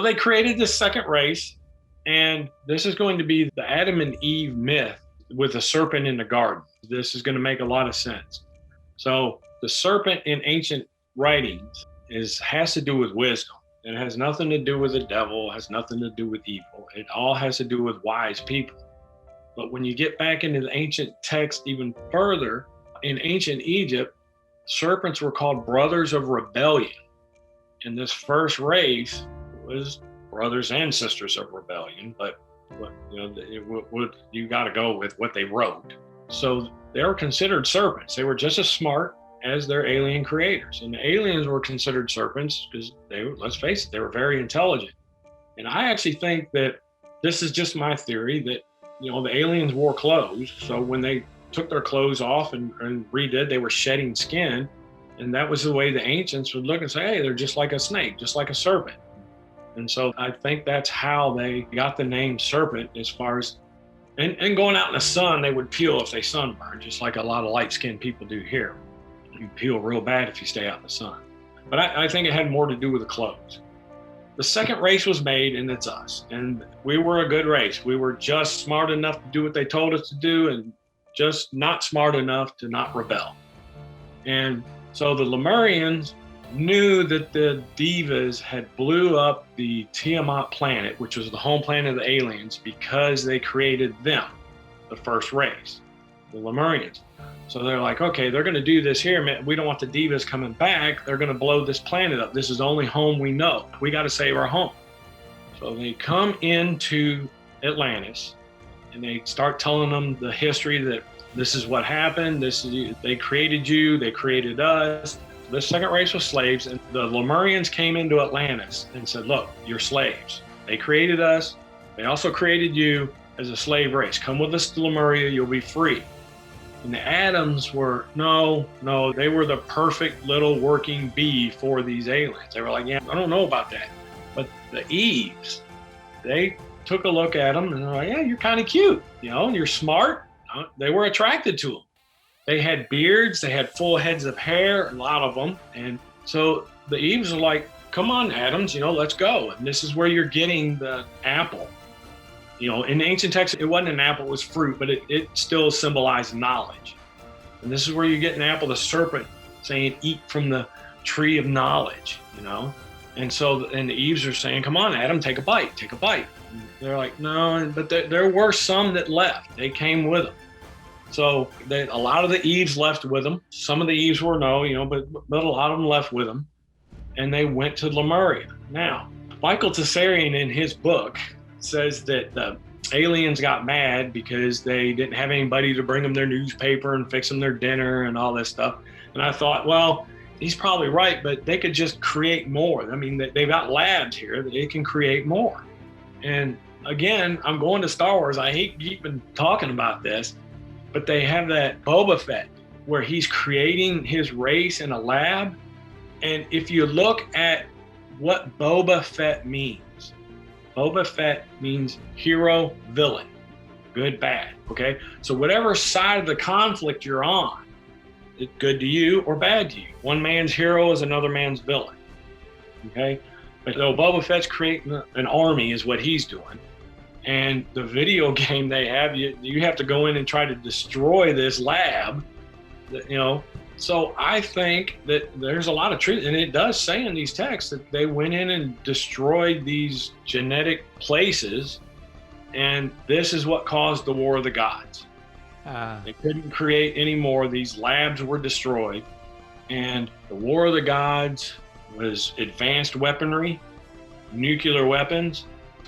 They created this second race, and this is going to be the Adam and Eve myth with the serpent in the garden. This is going to make a lot of sense. So the serpent in ancient writings has to do with wisdom. It has nothing to do with the devil, has nothing to do with evil. It all has to do with wise people. But when you get back into the ancient text even further, in ancient Egypt, serpents were called brothers of rebellion. And this first race was brothers and sisters of rebellion, but you got to go with what they wrote. So they were considered serpents. They were just as smart as their alien creators. And the aliens were considered serpents because let's face it, they were very intelligent. And I actually think that this is just my theory that, the aliens wore clothes. So when they took their clothes off and redid, they were shedding skin. And that was the way the ancients would look and say, hey, they're just like a snake, just like a serpent. And so I think that's how they got the name serpent as far as, and going out in the sun, they would peel if they sunburned, just like a lot of light-skinned people do here. You peel real bad if you stay out in the sun. But I think it had more to do with the clothes. The second race was made, and it's us. And we were a good race. We were just smart enough to do what they told us to do and just not smart enough to not rebel. And so the Lemurians knew that the Divas had blew up the Tiamat planet, which was the home planet of the aliens, because they created them, the first race, the Lemurians. So they're like, okay, they're going to do this here. Man, we don't want the Divas coming back. They're going to blow this planet up. This is the only home we know. We got to save our home. So they come into Atlantis and they start telling them the history that this is what happened. They created you. They created us. This second race was slaves, and the Lemurians came into Atlantis and said, look, you're slaves. They created us. They also created you as a slave race. Come with us to Lemuria. You'll be free. And the Adams were, no, they were the perfect little working bee for these aliens. They were like, yeah, I don't know about that. But the Eves, they took a look at them and they're like, yeah, you're kind of cute. You're smart. They were attracted to them. They had beards. They had full heads of hair, a lot of them. And so the Eves are like, come on, Adams, let's go. And this is where you're getting the apple. In ancient texts, it wasn't an apple, it was fruit, but it still symbolized knowledge. And this is where you get an apple, the serpent saying, eat from the tree of knowledge, And so, and the Eves are saying, come on, Adam, take a bite. And they're like, no, but there were some that left. They came with them. So a lot of the Eves left with them. Some of the Eves were but a lot of them left with them. And they went to Lemuria. Now, Michael Tessarian in his book says that the aliens got mad because they didn't have anybody to bring them their newspaper and fix them their dinner and all this stuff. And I thought, well, he's probably right, but they could just create more. I mean, they've got labs here that they can create more. And again, I'm going to Star Wars. I hate keeping talking about this, but they have that Boba Fett where he's creating his race in a lab. And if you look at what Boba Fett means, Boba Fett means hero, villain, good, bad, okay? So whatever side of the conflict you're on, it's good to you or bad to you. One man's hero is another man's villain, okay? But so Boba Fett's creating an army is what he's doing. And the video game they have, you have to go in and try to destroy this lab, So I think that there's a lot of truth, and it does say in these texts that they went in and destroyed these genetic places, and this is what caused the War of the Gods. They couldn't create any more. These labs were destroyed, and the War of the Gods was advanced weaponry, nuclear weapons.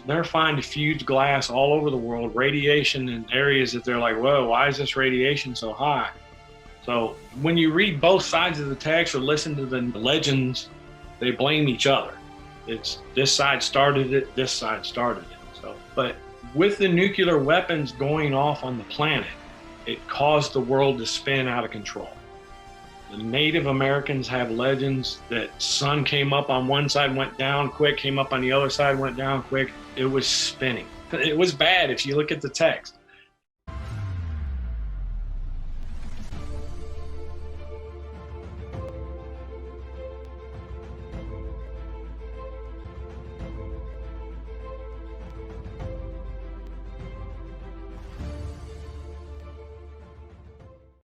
They're finding fused glass all over the world, radiation in areas that they're like, whoa, why is this radiation so high? So when you read both sides of the text or listen to the legends, they blame each other. It's this side started it, this side started it. So, but with the nuclear weapons going off on the planet, it caused the world to spin out of control. The Native Americans have legends that sun came up on one side, went down quick, came up on the other side, went down quick. It was spinning. It was bad if you look at the text.